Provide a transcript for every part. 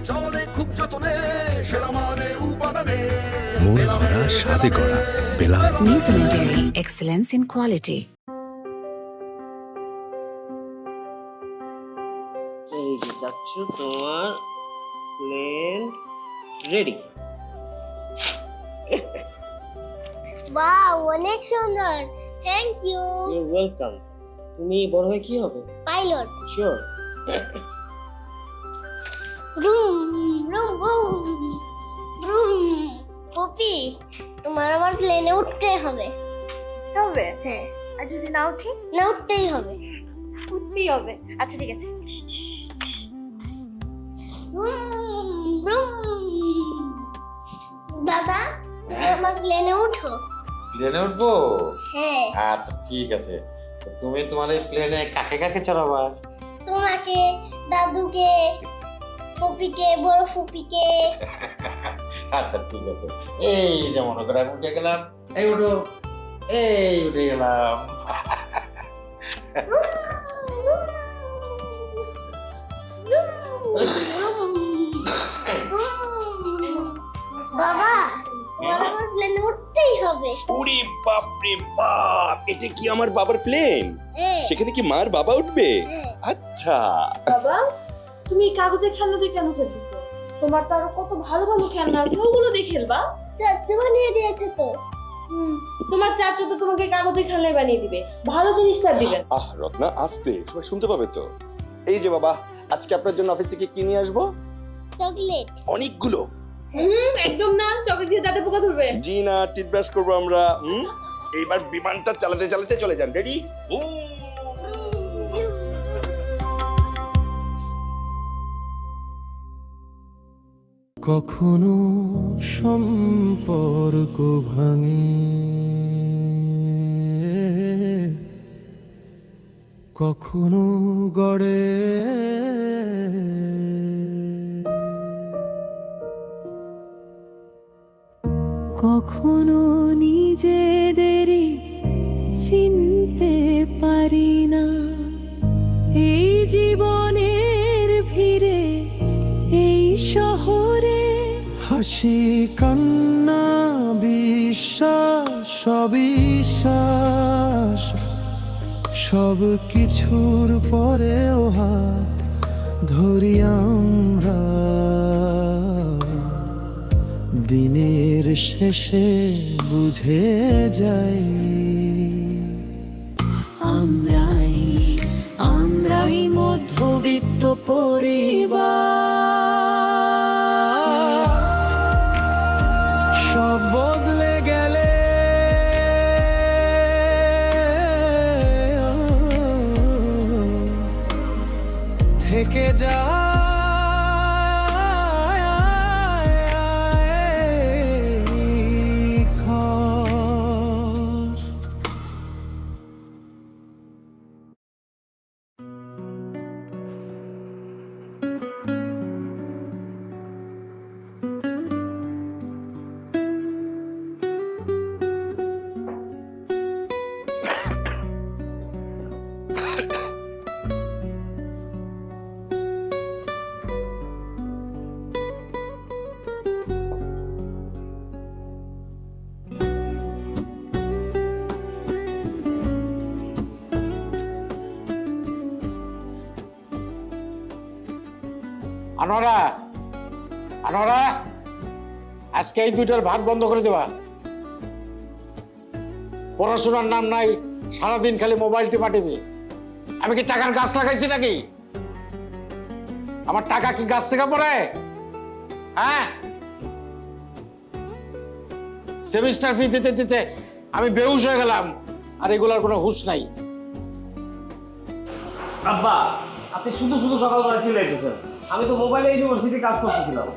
চলে খুব যতনে সেরা মানে উপাদানে মন ভরা স্বাদে গড়া Belal. New Cemetery, excellence in quality. এই যে চাচ্ছু তোমার প্লেন রেডি। ওয়াও, অনেক সুন্দর। Thank you. You welcome. তুমি বড় হয়ে কি হবে? Pilot. Sure. Room room room room. Poppy, তোমার আমার প্লেনে উঠতে হবে। হবে? হ্যাঁ। আর যদি না উঠি? না, উঠতেই হবে। উঠতেই হবে। আচ্ছা ঠিক আছে। দাদা, আমার প্লেনে উঠো। প্লেনে উঠবো? হ্যাঁ। আচ্ছা ঠিক আছে। তো তুমি তোমার এই প্লেনে কাকে কাকে চড়াবা? তোমাকে, দাদুকে, ফুপিকে, বড় ফুপিকে। আচ্ছা ঠিক আছে। এই যে মনে করে আমি উঠে গেলাম। এই উঠো, এই উঠে গেলাম। বাবা, আমার প্লেনে উঠতেই হবে। ওরে বাপ রে বাপ, এটা কি আমার বাবার প্লেন? হ্যাঁ। সেখানে কি মার বাবা উঠবে? হ্যাঁ। আচ্ছা। বাবা, তুমি এই কাগজের খেলনা দিয়ে কেন খেলতেছো? তোমার তো আরো কত ভালো ভালো খেলনা আছে, ওগুলো দিয়ে খেলবা। চাচু বানিয়ে দিয়েছে তো। তোমার চাচু তো তোমাকে কাগজের খেলনাই বানিয়ে দিবে, ভালো জিনিসটা দিবেন। আহ রত্না, আস্তে, সবাই শুনতে পাবে তো। এই যে বাবা, আজকে আপনার জন্য অফিস থেকে কি নিয়ে আসবো? চকলেট। অনেকগুলো। একদম না, চকলেট দিয়ে দাঁতে পোকা ধরবে। জি না, টুথব্রাশ করবো আমরা। এইবার বিমানটা চালাতে চালাতে চলে যান। রেডি? কখনো সম্পর্ক ভাঙে, কখনো গড়ে, কখনো নিজেদেরই চিনতে পারি না। এই জীবনের ভিড়ে, এই শহরে হাসি কান্না বিশ্বাস অবিশ্বাস, সব কিছুর পরেও হাত ধরি আমরা। দিনের শেষে বুঝে যাই আমরাই মধ্যবিত্ত পরিবার। সব বদলে গেলে থেকে যায় ঘর। আনোয়ারা, আনোয়ারা, আজকে এই দুইটার ভাত বন্ধ করে দেবা। পড়াশোনার নাম নাই, সারাদিন খালি মোবাইল টিপা টিপি। আমি কি টাকার গাছ লাগাইছি নাকি? আমার টাকা কি গাছ থেকে পড়ে? হ্যাঁ, সেমিস্টার ফি দিতে দিতে আমি বেহুশ হয়ে গেলাম, আর এগুলার কোনো হুঁশ নাই। আব্বা, আপনি শুধু শুধু সকালবেলা চিল্লাইতেছেন। আমি তো মোবাইলে ইউনিভার্সিটি কাজ করতেছিলাম।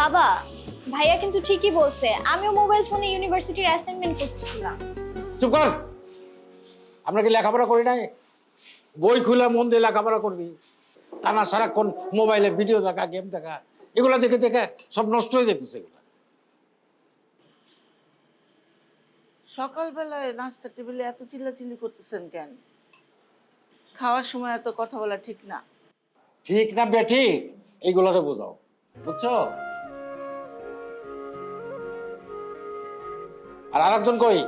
বাবা, ভাইয়া কিন্তু ঠিকই বলছে, আমিও মোবাইল ফোনে ইউনিভার্সিটির অ্যাসাইনমেন্ট করতেছিলাম। চুপ কর। আমরা কি লেখাপড়া করি নাই? বই খুলে মন দিয়ে লেখাপড়া করবি, তা না সারাক্ষণ মোবাইলে ভিডিও দেখা, গেম দেখা, এগুলা দেখে দেখে সব নষ্ট হয়ে যেতেছে। এগুলা সকালবেলায় নাস্তা টেবিলে এত চিল্লাচিল্লি করতেছেন কেন? খাওয়ার সময় এত কথা বলা ঠিক না। ঠিক না বেঠিক এইগুলারে বোঝাও, বুঝছো? আর আরেকজন কই?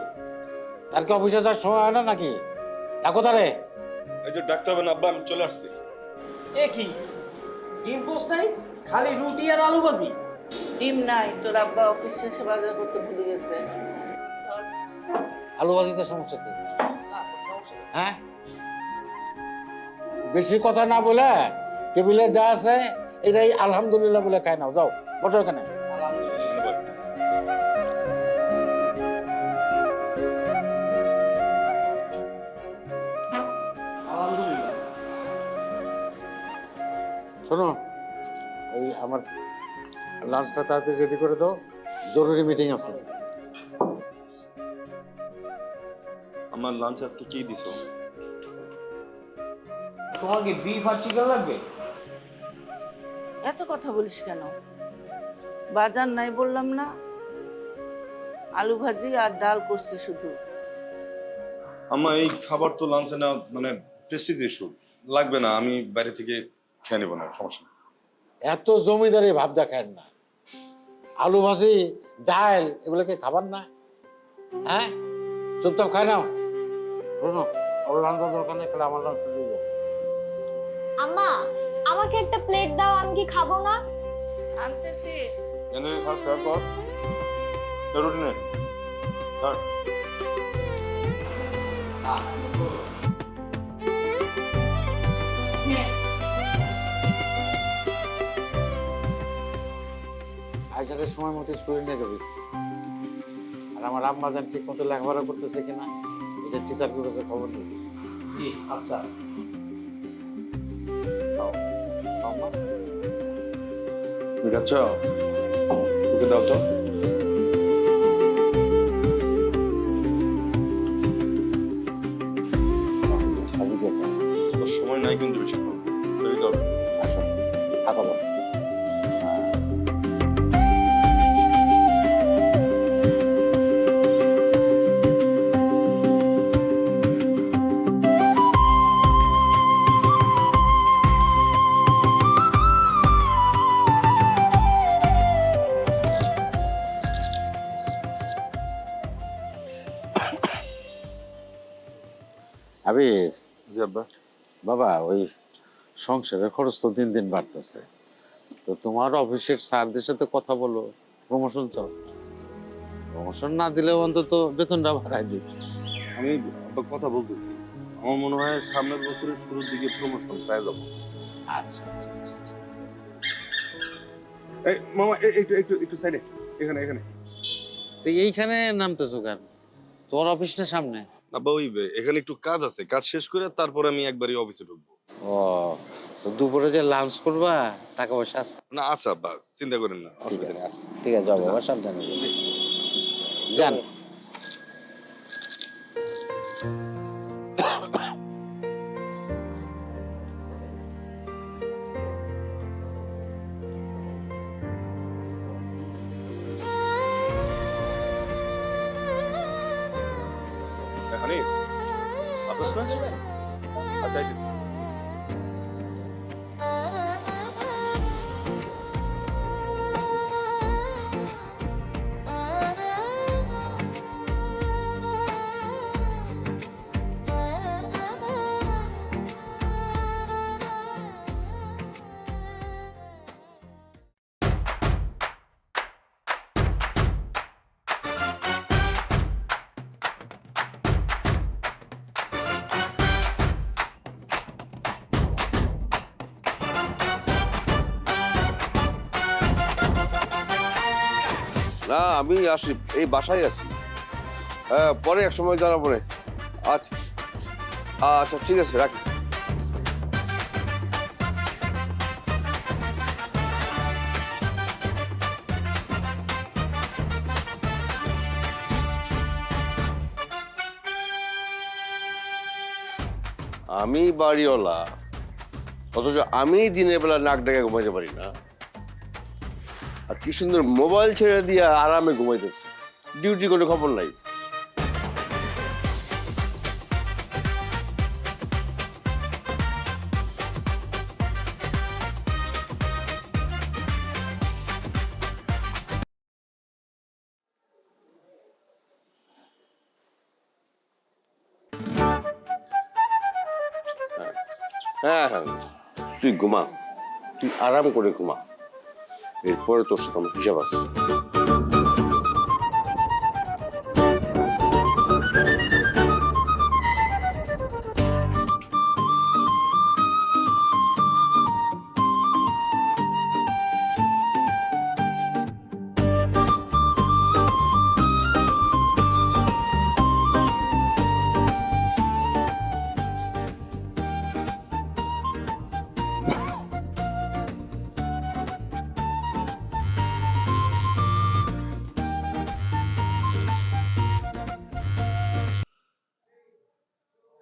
তার কি অফিসে যাওয়ার সময় হয় না নাকি? ডাকো তারে। এই যে ডাকতে হবে না আব্বা, আমি চলে আসছি। এ কি ডিম পোস্ট নাই, খালি রুটি আর আলু ভাজি। ডিম নাই, তোর আব্বা অফিস শেষে বাজার করতে ভুলে গেছে। আলু ভাজিতে সমস্যা কি? হ্যাঁ, বেশি কথা না বলে টেবিলে যা আছে এটাই আলহামদুলিল্লাহ বলে খাই নাও। যাও বসো এখানে। আলহামদুলিল্লাহ। শোনো, ওই আমার লাঞ্চটা তাড়াতাড়ি রেডি করে দাও, জরুরি মিটিং আছে। আমার লাঞ্চ আজকে কি দিছো? তোমার কি বিফ আর চিকেন লাগবে? এত কথা বলিস কেন? বাজার নাই বললাম না? আলু ভাজি আর ডাল করছি শুধু। আমার এই খাবার তো লাঞ্চে না, মানে প্রেস্টিজ ইস্যু, লাগবে না, আমি বাইরে থেকে খেয়ে নেবো না, সমস্যা নেই। এত জমিদারি ভাব দেখায় না। আলু ভাজি ডাল এগুলোকে খাবার না? হ্যাঁ, চুপচাপ খাই নাও। শোনো, ওর লাঞ্চ দরকার নেই, আমার লাঞ্চ দিয়ে দাও। আম্মা, আমাকে একটা প্লেট দাও, আমি কি খাবো না? আনতেছি। এনে খাল শেয়ার কর, জরুরি নেই। ধর। আজকের সময় মতো স্কুলে নিয়ে যাবি। আর আমার আম্মা জান ঠিক মতো লেখাপড়া করতেছে কিনা এটা টিচারকে কাছে খবর দিবি। জি আচ্ছা। আচ্ছা, ওকে দাও তো। আজকে তোমার সময় নাই কিন্তু বেশি, তৈরি করো। আসো, থাকো। আবে জি আব্বা। বাবা, ওই সংসারের খরচ তো দিন দিন বাড়তেছে, তো তোমার অফিসের স্যারদের সাথে কথা বলো, প্রমোশন চাও। প্রমোশন না দিলেও অন্তত বেতনটা বাড়াই দিবে। আমি আব্বা কথা বলতেছি, আমার মনে হয় সামনের বছরের শুরুর দিকে প্রমোশন পেয়ে যাবো। আচ্ছা আচ্ছা আচ্ছা আচ্ছা। এই মামা, একটু একটু একটু সাইডে, এখানে এখানে। তো এইখানে নামতেছো কেন? তোমার অফিসটা সামনে। আব্বা ওই এখানে একটু কাজ আছে, কাজ শেষ করে তারপরে আমি একবারই অফিসে ঢুকবো। ও, তো দুপুরে যে লাঞ্চ করবা, টাকা পয়সা আছে? না আচ্ছা আব্বা, চিন্তা করেন না। ঠিক আছে, ঠিক আছে, যাও বাবা, সাবধানে যান। হানি, আসছ না? আচ্ছা, আইতেছি। না, আমি আসি, এই বাসায় আছি। হ্যাঁ, পরে এক সময় জানাবো না। আচ্ছা আচ্ছা, ঠিক আছে, রাখি। আমি বাড়িওয়ালা, অথচ আমি দিনের বেলা নাক ডেকে ঘুমাইতে পারি না, আর কি সুন্দর মোবাইল ছেড়ে দিয়ে আরামে ঘুমাইতেছে, ডিউটি কোনো খবর নাই। হ্যাঁ হ্যাঁ, তুই ঘুমা, তুই আরাম করে ঘুমা, এরপরে তোর সাথে আমার হিসাব আছে।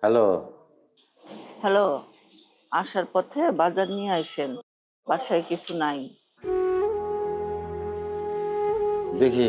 হ্যালো, হ্যালো, আসার পথে বাজার নিয়ে আসেন, বাসায় কিছু নাই। দেখি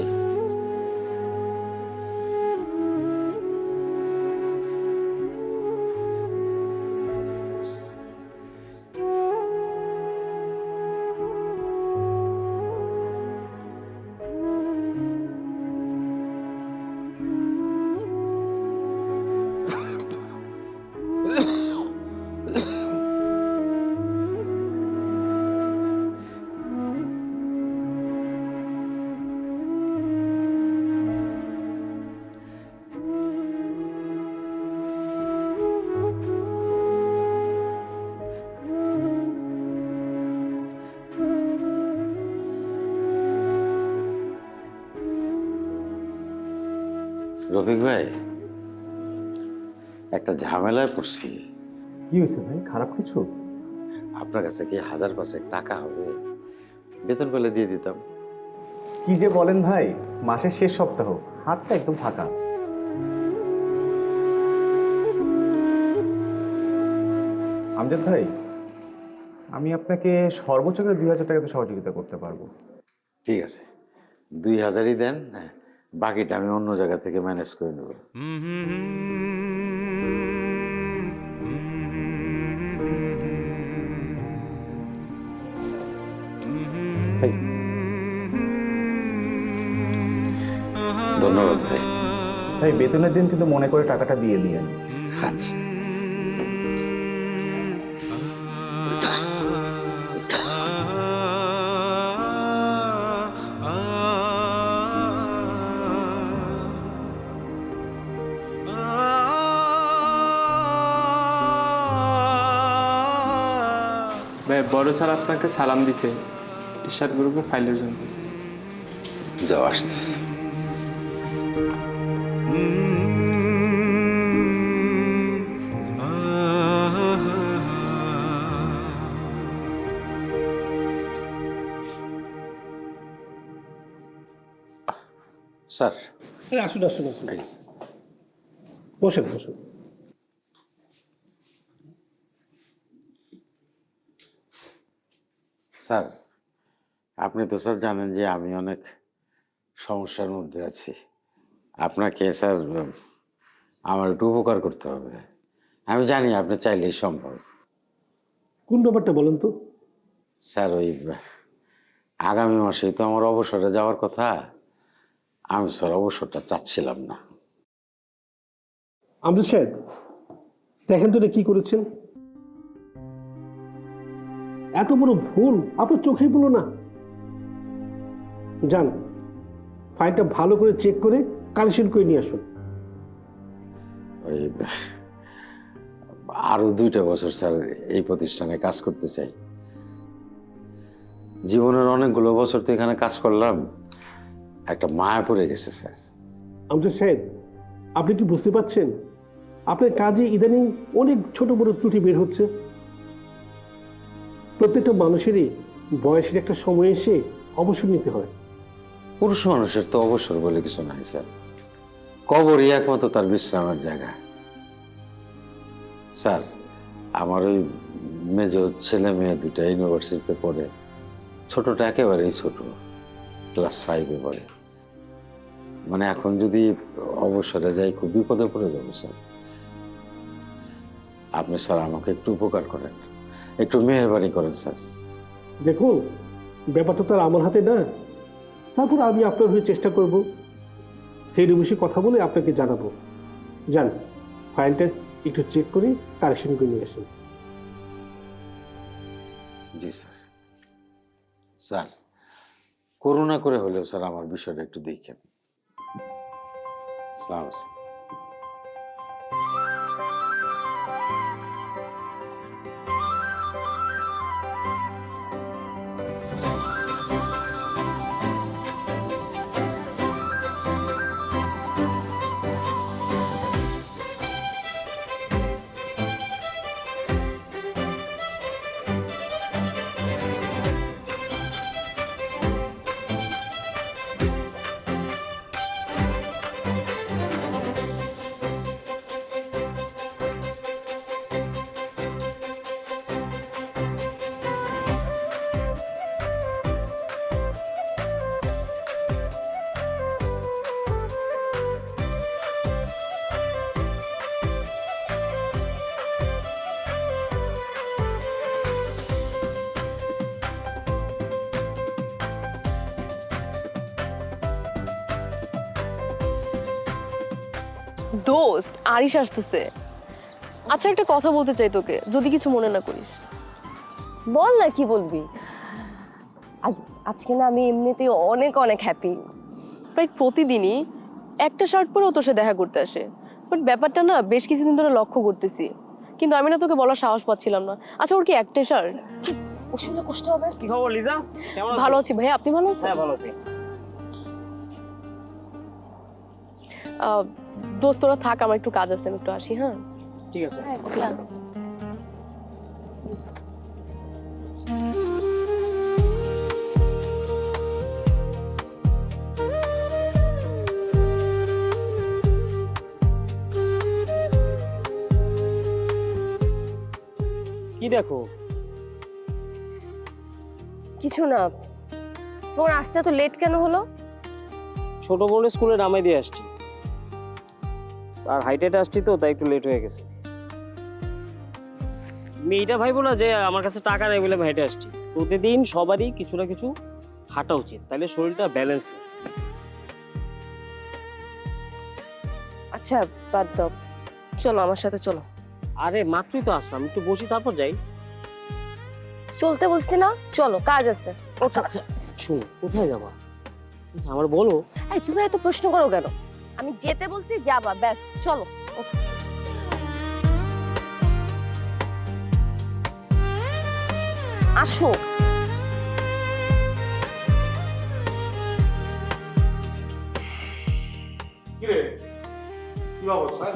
রফিক ভাই, একটা ঝামেলায় পড়ছি। কি হয়েছে ভাই, খারাপ কিছু? আপনার কাছে কি 1000-5 টাকা হবে? বেতন পেলে দিয়ে দিতাম। কি যে বলেন ভাই, মাসের শেষ সপ্তাহ, হাতটা একদম ফাঁকা। আমজাদ ভাই, আমি আপনাকে সর্বোচ্চ করে 2000 টাকাতে সহযোগিতা করতে পারবো। ঠিক আছে, 2000ই দেন, বাকিটা আমি অন্য জায়গা থেকে ম্যানেজ করে নেব। ধন্যবাদ ভাই। ভাই, বেতনের দিন কিন্তু মনে করে টাকাটা দিয়ে দিয়েন। আচ্ছা। ভাই, বড় স্যার আপনাকে সালাম দিছে ইরশাদ গ্রুপের ফাইলের জন্য। যাও, আসতেছে। স্যার, আসুন আসুন আসুন, বসেন বসুন। স্যার, আপনি তো স্যার জানেন যে আমি অনেক সমস্যার মধ্যে আছি। আপনাকে স্যার আমার একটু উপকার করতে হবে। আমি জানি আপনি চাইলেই সম্ভব। কোন ব্যাপারটা বলেন তো? স্যার, ওই আগামী মাসেই তো আমার অবসরে যাওয়ার কথা। আমি স্যার অবসরটা চাচ্ছিলাম না। আমজাদ সাহেব, দেখেন তো এটা কি করেছেন। এত বড় ভুল আপনার চোখেই পড়লো না? যান, ফাইলটা ভালো করে চেক করে কালেকশন করে নিয়ে আসুন। ওই আরো 2টা বছর স্যার এই প্রতিষ্ঠানে কাজ করতে চাই। জীবনের অনেকগুলো বছর তো এখানে কাজ করলাম, একটা মায়া পড়ে গেছে স্যার। আমজাদ সাহেব, আপনি কি বুঝতে পারছেন আপনার কাজে ইদানিং অনেক ছোট বড় ত্রুটি বের হচ্ছে? প্রত্যেকটা মানুষেরই বয়সের একটা সময় এসে অবসর নিতে হয়। পুরুষ মানুষের তো অবসর বলে কিছু নাই স্যার, কবরই একমাত্র তার বিশ্রামের জায়গা। স্যার, আমার ওই মেজ ছেলে মেয়ে 2টা ইউনিভার্সিটিতে পড়ে। ছোটটা একেবারেই ছোট, ক্লাস 5-এ পড়ে। মানে এখন যদি অবসরে যাই খুব বিপদে পড়ে যাবো স্যার। আপনি স্যার আমাকে একটু উপকার করেন, একটু মেহেরবানি করেন স্যার। দেখুন, ব্যাপারটা তো আর আমার হাতে না। তারপর আমি আপনার হয়ে চেষ্টা করব, হেডে বসে কথা বলে আপনাকে জানাবো। যান, ফাইলটা একটু চেক করে কারেকশন করে নিয়ে আসুন। জি স্যার। স্যার করুণা করে হলেও স্যার আমার বিষয়টা একটু দেখেন। আসসালামু আলাইকুম। দোস্ত আরিশ আসতেছে। আচ্ছা একটা কথা বলতে চাই তোকে, যদি কিছু মনে না করিস। বল না, কি বলবি? আজকে না আমি এমনিতেই অনেক অনেক হ্যাপি। প্রায় প্রতিদিনই একটা শার্ট পরেও তোর সাথে দেখা করতে আসে, বাট ব্যাপারটা না বেশ কিছুদিন ধরে লক্ষ্য করতেছি, কিন্তু আমি না তোকে বলার সাহস পাচ্ছিলাম না। আচ্ছা ওর কি একটাই শার্ট? ও শুনে কষ্ট হবে। কি খবর লিজা? কেমন আছো? ভালো আছি ভাইয়া, আপনি ভালো আছেন? হ্যাঁ ভালো আছি। দোস্ত তোরা থাক, আমার একটু কাজ আছে, আমি একটু আসি। হ্যাঁ ঠিক আছে। কি দেখো? কিছু না। তোমার আসতে এত লেট কেন হলো? ছোট বোনের স্কুলে নামাই দিয়ে আসছি, আর হাইটেটে আসছি তো তাই একটু লেট হয়ে গেছে। মেয়েটা ভাইবো না যে আমার কাছে টাকা নেই বলে আমি হেঁটে আসছি। প্রতিদিন সবারই কিছু না কিছু হাঁটা উচিত, তাহলে শরীরটা ব্যালেন্স। আচ্ছা বাদ দাও, চলো আমার সাথে চলো। আরে মাত্রই তো আসলাম, একটু বসি তারপর যাই। চলতে বলছি না, চলো কাজ আছে। আচ্ছা আচ্ছা শোনো, কোথায় যাবা আমার বলো। এই তুমি এত প্রশ্ন করো কেন? আমি যেতে বলছি যাবা, ব্যাস চলো। ওকে আসো। কি রে, কি অবস্থা?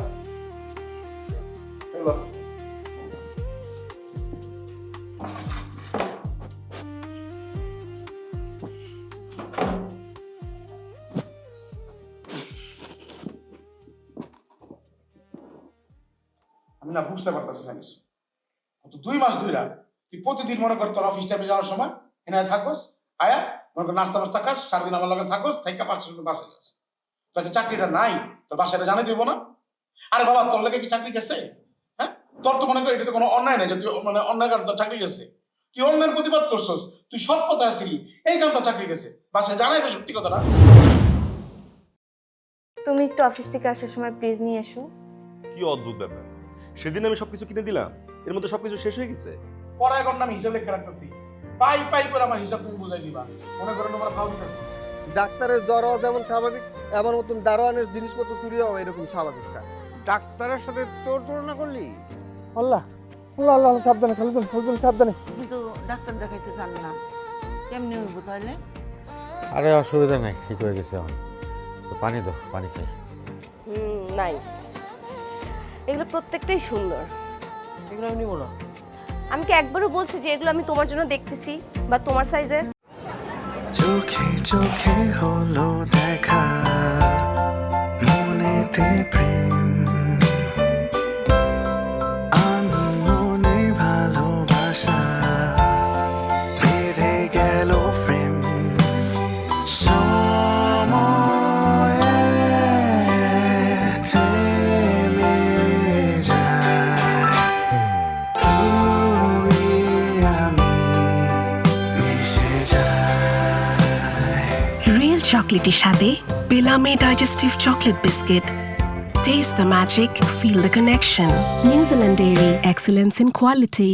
আমি না বুঝতে পারতেছি না কিছু। 2 মাস ধরে তুই প্রতিদিন মনে কর তোর অফিস টাইমে যাওয়ার সময় এখানে থাকোস, আয়া মনে কর নাস্তা মাস্তা খাস, সারাদিন আমার লগে থাকোস, থাইকা 5 মিনিট বাসায় যাস। তোর চাকরিটা নাই, তোর বাসাটা জানাই দিব না? আরে বাবা তোর লেগে কি চাকরি গেছে? হ্যাঁ, তোর তো মনে কর এটা তো কোনো অন্যায় নাই যে তুই মানে অন্যায় কারণে তোর চাকরি গেছে। তুই অন্যায়ের প্রতিবাদ করছস, তুই সৎ পথে আসিলি, এই কারণে তোর চাকরি গেছে। বাসায় জানাই তো সত্যি কথাটা। তুমি একটু অফিস থেকে আসার সময় প্লিজ নিয়ে এসো। কি অদ্ভুত ব্যাপার, সেদিন আমি সবকিছু কিনে দিলাম, এর মধ্যে সবকিছু শেষ হয়ে গেছে। পরে এখন আমি হিসাব লেখা রাখতেছি, পাই পাই করে আমার হিসাব তুমি বুঝাই দিবা। মনে করেন তোমার খাওয়া দিতেছি। ডাক্তারের জ্বর হওয়া যেমন স্বাভাবিক, এমন মতন দারোয়ানের জিনিসপত্র চুরি হওয়া এরকম স্বাভাবিক স্যার। ডাক্তারের সাথে তোর তুলনা করলি? আল্লাহ আল্লাহ আল্লাহ, সাবধানে খালিদুল, খালিদুল সাবধানে। কিন্তু ডাক্তার দেখাইতে চান না, কেমনি হইব তাহলে? আরে অসুবিধা নাই, ঠিক হয়ে গেছে এখন। তো পানি দাও, পানি খাই। নাইস, এগুলো প্রত্যেকটাই সুন্দর। এগুলো আমি নিবো না। আমি কি একবারও বলছি যে এগুলো আমি তোমার জন্য দেখতেছি বা তোমার সাইজের? চোখে চোখে হলো দেখা, মনেতে প্রেম, আনমনে ভালোবাসা বেঁধে গেল প্রেম। সময়ে থেমে যায়, তুমি আমি মিশে যাই। রিয়েল চকলেটের সাথে বেলামে digestive chocolate biscuit. Taste the magic, feel the connection. New Zealand Dairy, excellence in quality.